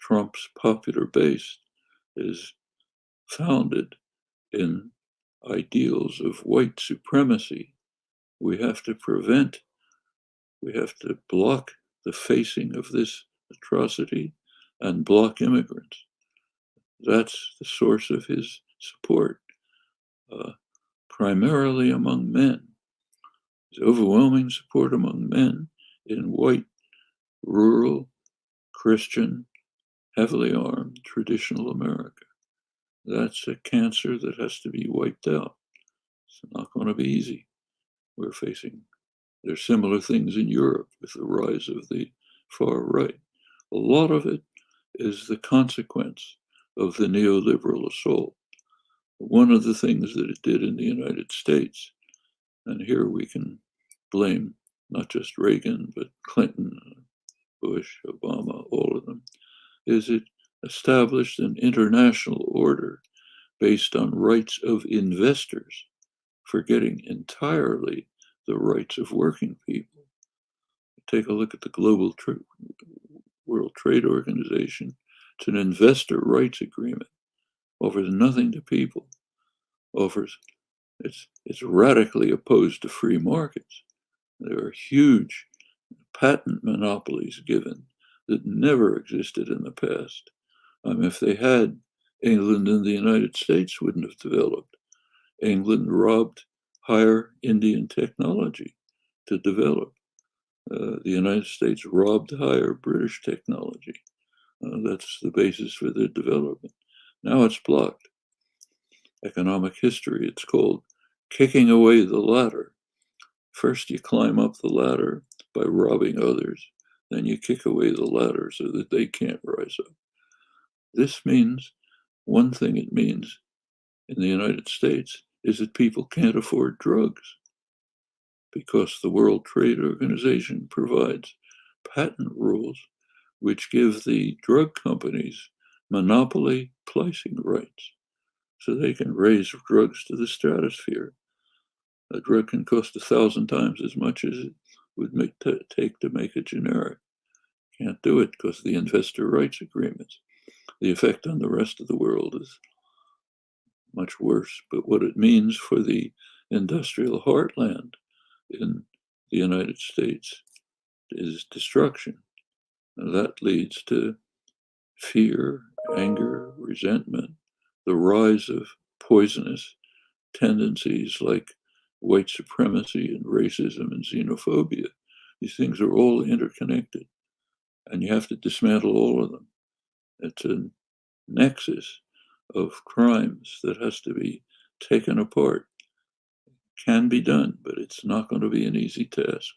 Trump's popular base is founded in ideals of white supremacy. We have to block the facing of this atrocity and block immigrants. That's the source of his support, primarily among men. His overwhelming support among men in white, rural, Christian, heavily armed, traditional America. That's a cancer that has to be wiped out. It's not going to be easy. There's similar things in Europe with the rise of the far right. A lot of it is the consequence of the neoliberal assault. One of the things that it did in the United States, and here we can blame not just Reagan, but Clinton, Bush, Obama, all of them, is it established an international order based on rights of investors, forgetting entirely the rights of working people. Take a look at the World Trade Organization. It's an investor rights agreement. Offers nothing to people. It's radically opposed to free markets. There are huge patent monopolies given that never existed in the past. If they had, England and the United States wouldn't have developed. England robbed higher Indian technology to develop. The United States robbed higher British technology. That's the basis for their development. Now it's blocked. Economic history, it's called kicking away the ladder. First, you climb up the ladder by robbing others. Then you kick away the ladder so that they can't rise up. This means, one thing it means in the United States is that people can't afford drugs because the World Trade Organization provides patent rules which give the drug companies monopoly pricing rights so they can raise drugs to the stratosphere. A drug can cost 1,000 times as much as it would take to make a generic. Can't do it because of the investor rights agreements. The effect on the rest of the world is much worse. But what it means for the industrial heartland in the United States is destruction. And that leads to fear, anger, resentment, the rise of poisonous tendencies like white supremacy and racism and xenophobia. These things are all interconnected, and you have to dismantle all of them. It's a nexus of crimes that has to be taken apart. Can be done, but it's not going to be an easy task.